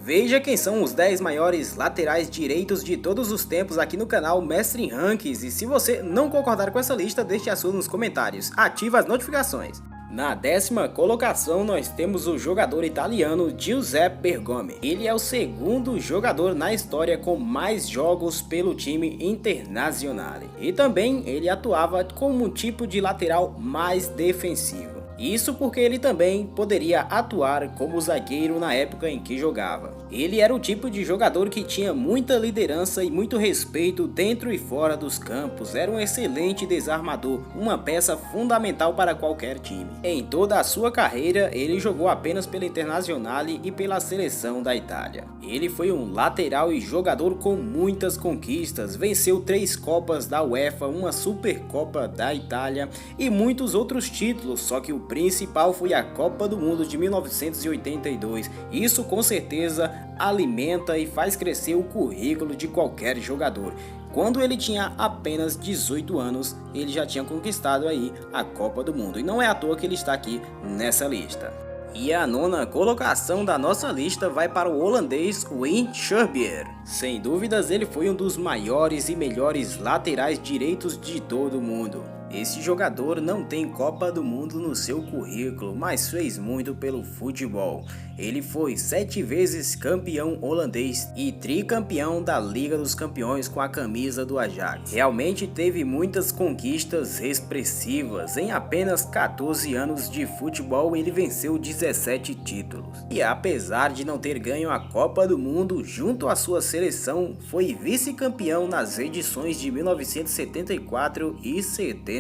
Veja quem são os 10 maiores laterais direitos de todos os tempos aqui no canal Mestre em Rankings, e se você não concordar com essa lista, deixe a sua nos comentários, ative as notificações. Na 10ª colocação nós temos o jogador italiano Giuseppe Bergomi. Ele é o segundo jogador na história com mais jogos pelo time Internazionale. E também ele atuava como um tipo de lateral mais defensivo. Isso porque ele também poderia atuar como zagueiro na época em que jogava. Ele era o tipo de jogador que tinha muita liderança e muito respeito dentro e fora dos campos. Era um excelente desarmador, uma peça fundamental para qualquer time. Em toda a sua carreira, ele jogou apenas pela Internazionale e pela seleção da Itália. Ele foi um lateral e jogador com muitas conquistas, venceu 3 Copas da UEFA, uma Supercopa da Itália e muitos outros títulos, só que o principal foi a Copa do Mundo de 1982. Isso com certeza alimenta e faz crescer o currículo de qualquer jogador. Quando ele tinha apenas 18 anos, ele já tinha conquistado aí a Copa do Mundo, e não é à toa que ele está aqui nessa lista. E a 9ª colocação da nossa lista vai para o holandês Wim Schubier. Sem dúvidas, ele foi um dos maiores e melhores laterais direitos de todo o mundo. Esse jogador não tem Copa do Mundo no seu currículo, mas fez muito pelo futebol. Ele foi 7 vezes campeão holandês e tricampeão da Liga dos Campeões com a camisa do Ajax. Realmente teve muitas conquistas expressivas. Em apenas 14 anos de futebol, ele venceu 17 títulos. E apesar de não ter ganho a Copa do Mundo junto à sua seleção, foi vice-campeão nas edições de 1974 e 78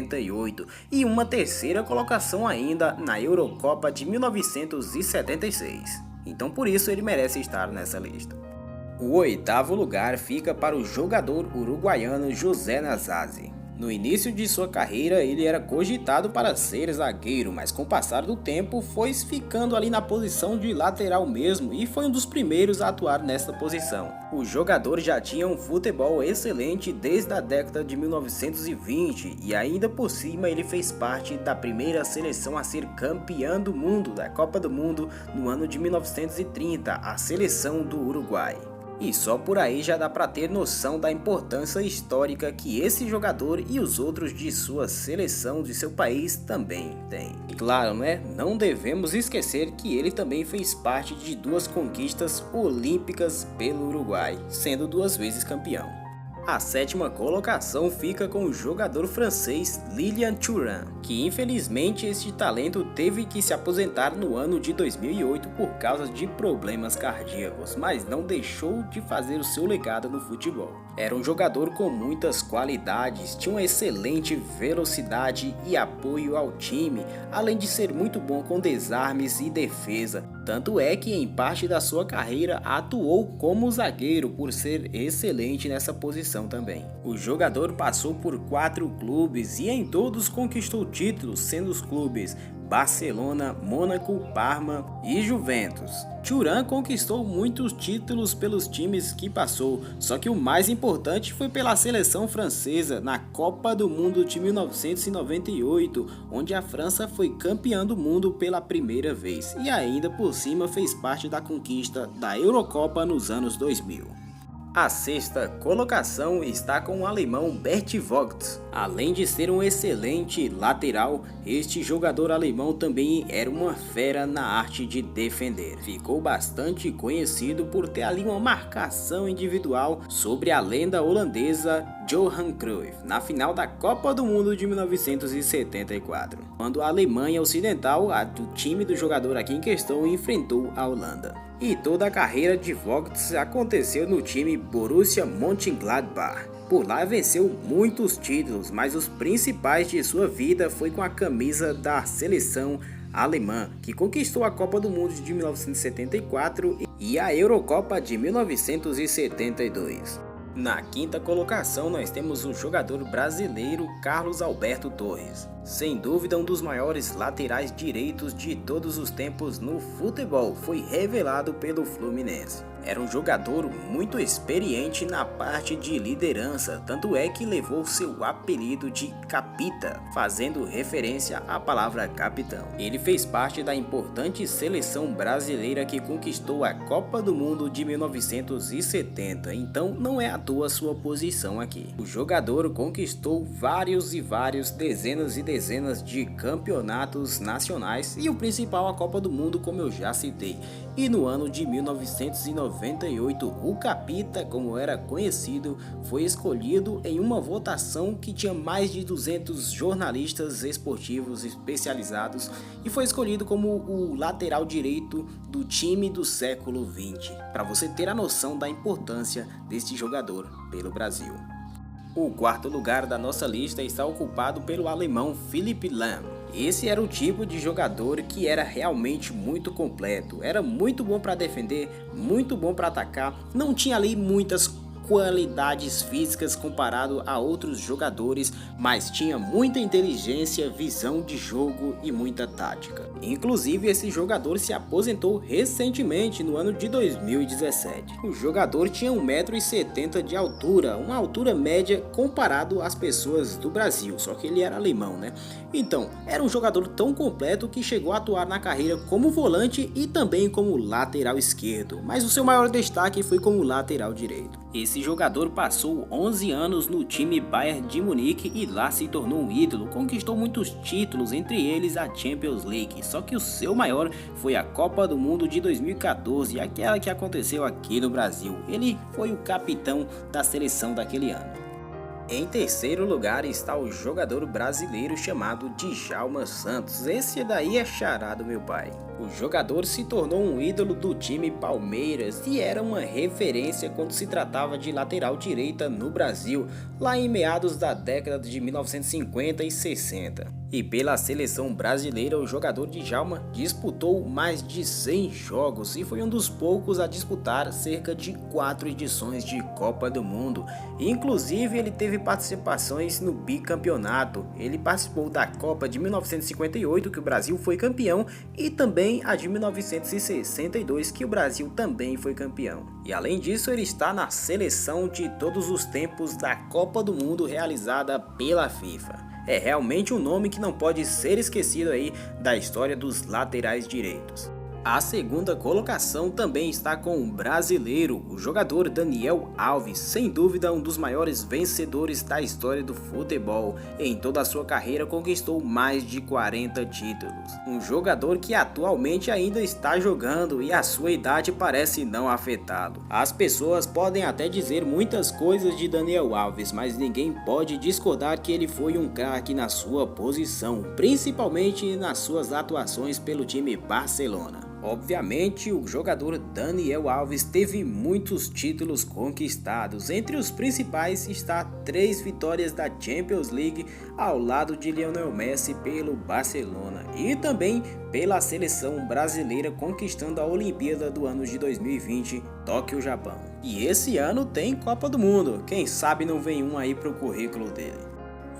e uma 3ª colocação ainda na Eurocopa de 1976. Então por isso ele merece estar nessa lista. O 8º lugar fica para o jogador uruguaiano José Nasazzi. No início de sua carreira ele era cogitado para ser zagueiro, mas com o passar do tempo foi ficando ali na posição de lateral mesmo e foi um dos primeiros a atuar nessa posição. O jogador já tinha um futebol excelente desde a década de 1920 e ainda por cima ele fez parte da primeira seleção a ser campeã do mundo da Copa do Mundo no ano de 1930, a seleção do Uruguai. E só por aí já dá para ter noção da importância histórica que esse jogador e os outros de sua seleção de seu país também têm. E claro, né? Não devemos esquecer que ele também fez parte de 2 conquistas olímpicas pelo Uruguai, sendo 2 vezes campeão. A 7ª colocação fica com o jogador francês Lilian Thuram, que infelizmente este talento teve que se aposentar no ano de 2008 por causa de problemas cardíacos, mas não deixou de fazer o seu legado no futebol. Era um jogador com muitas qualidades, tinha uma excelente velocidade e apoio ao time, além de ser muito bom com desarmes e defesa. Tanto é que em parte da sua carreira atuou como zagueiro por ser excelente nessa posição também. O jogador passou por 4 clubes e em todos conquistou títulos, sendo os clubes Barcelona, Mônaco, Parma e Juventus. Thuram conquistou muitos títulos pelos times que passou, só que o mais importante foi pela seleção francesa na Copa do Mundo de 1998, onde a França foi campeã do mundo pela primeira vez e ainda por cima fez parte da conquista da Eurocopa nos anos 2000. A 6ª colocação está com o alemão Bert Vogt. Além de ser um excelente lateral, este jogador alemão também era uma fera na arte de defender. Ficou bastante conhecido por ter ali uma marcação individual sobre a lenda holandesa Johan Cruyff na final da Copa do Mundo de 1974, quando a Alemanha Ocidental, o time do jogador aqui em questão, enfrentou a Holanda. E toda a carreira de Vogt aconteceu no time Borussia Mönchengladbach. Por lá venceu muitos títulos, mas os principais de sua vida foi com a camisa da seleção alemã, que conquistou a Copa do Mundo de 1974 e a Eurocopa de 1972. Na 5ª colocação nós temos o jogador brasileiro Carlos Alberto Torres. Sem dúvida, um dos maiores laterais direitos de todos os tempos no futebol foi revelado pelo Fluminense. Era um jogador muito experiente na parte de liderança, tanto é que levou seu apelido de Capita, fazendo referência à palavra capitão. Ele fez parte da importante seleção brasileira que conquistou a Copa do Mundo de 1970, então não é à toa sua posição aqui. O jogador conquistou vários dezenas e dezenas de campeonatos nacionais e o principal a Copa do Mundo, como eu já citei. E no ano de 1998, o Capita, como era conhecido, foi escolhido em uma votação que tinha mais de 200 jornalistas esportivos especializados e foi escolhido como o lateral direito do time do século XX, para você ter a noção da importância deste jogador pelo Brasil. O quarto lugar da nossa lista está ocupado pelo alemão Philipp Lahm. Esse era o tipo de jogador que era realmente muito completo, era muito bom para defender, muito bom para atacar, não tinha ali muitas qualidades físicas comparado a outros jogadores, mas tinha muita inteligência, visão de jogo e muita tática. Inclusive, esse jogador se aposentou recentemente no ano de 2017. O jogador tinha 1,70 m de altura, uma altura média comparado às pessoas do Brasil, só que ele era alemão, né? Então, era um jogador tão completo que chegou a atuar na carreira como volante e também como lateral esquerdo, mas o seu maior destaque foi como lateral direito. Esse jogador passou 11 anos no time Bayern de Munique e lá se tornou um ídolo, conquistou muitos títulos, entre eles a Champions League, só que o seu maior foi a Copa do Mundo de 2014, aquela que aconteceu aqui no Brasil. Ele foi o capitão da seleção daquele ano. Em terceiro lugar está o jogador brasileiro chamado Djalma Santos, esse daí é xará do meu pai. O jogador se tornou um ídolo do time Palmeiras e era uma referência quando se tratava de lateral direita no Brasil, lá em meados da década de 1950 e 60. E pela seleção brasileira, o jogador Djalma disputou mais de 100 jogos e foi um dos poucos a disputar cerca de 4 edições de Copa do Mundo. Inclusive, ele teve participações no bicampeonato. Ele participou da Copa de 1958, que o Brasil foi campeão, e também a de 1962, que o Brasil também foi campeão. E além disso, ele está na seleção de todos os tempos da Copa do Mundo realizada pela FIFA. É realmente um nome que não pode ser esquecido aí da história dos laterais direitos. A segunda colocação também está com o brasileiro, o jogador Daniel Alves, sem dúvida um dos maiores vencedores da história do futebol. Em toda a sua carreira conquistou mais de 40 títulos. Um jogador que atualmente ainda está jogando e a sua idade parece não afetá-lo. As pessoas podem até dizer muitas coisas de Daniel Alves, mas ninguém pode discordar que ele foi um craque na sua posição, principalmente nas suas atuações pelo time Barcelona. Obviamente, o jogador Daniel Alves teve muitos títulos conquistados. Entre os principais está 3 vitórias da Champions League ao lado de Lionel Messi pelo Barcelona e também pela seleção brasileira conquistando a Olimpíada do ano de 2020, Tóquio, Japão. E esse ano tem Copa do Mundo, quem sabe não vem um aí pro currículo dele.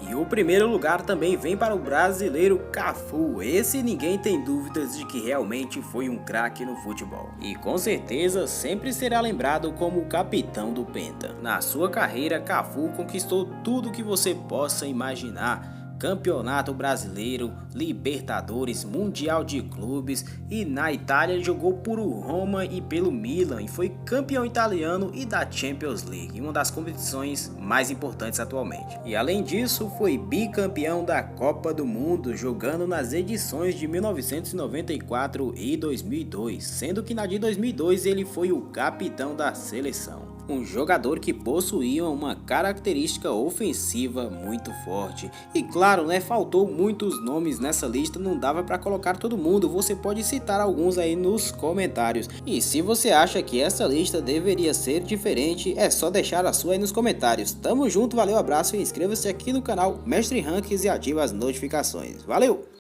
E o primeiro lugar também vem para o brasileiro Cafu. Esse ninguém tem dúvidas de que realmente foi um craque no futebol. E com certeza sempre será lembrado como o capitão do Penta. Na sua carreira, Cafu conquistou tudo que você possa imaginar. Campeonato Brasileiro, Libertadores, Mundial de Clubes e na Itália jogou por Roma e pelo Milan e foi campeão italiano e da Champions League, uma das competições mais importantes atualmente. E além disso foi bicampeão da Copa do Mundo jogando nas edições de 1994 e 2002, sendo que na de 2002 ele foi o capitão da seleção. Um jogador que possuía uma característica ofensiva muito forte. E claro, né, faltou muitos nomes nessa lista, não dava para colocar todo mundo, você pode citar alguns aí nos comentários. E se você acha que essa lista deveria ser diferente, é só deixar a sua aí nos comentários. Tamo junto, valeu, abraço e inscreva-se aqui no canal Mestre Rankings e ative as notificações. Valeu!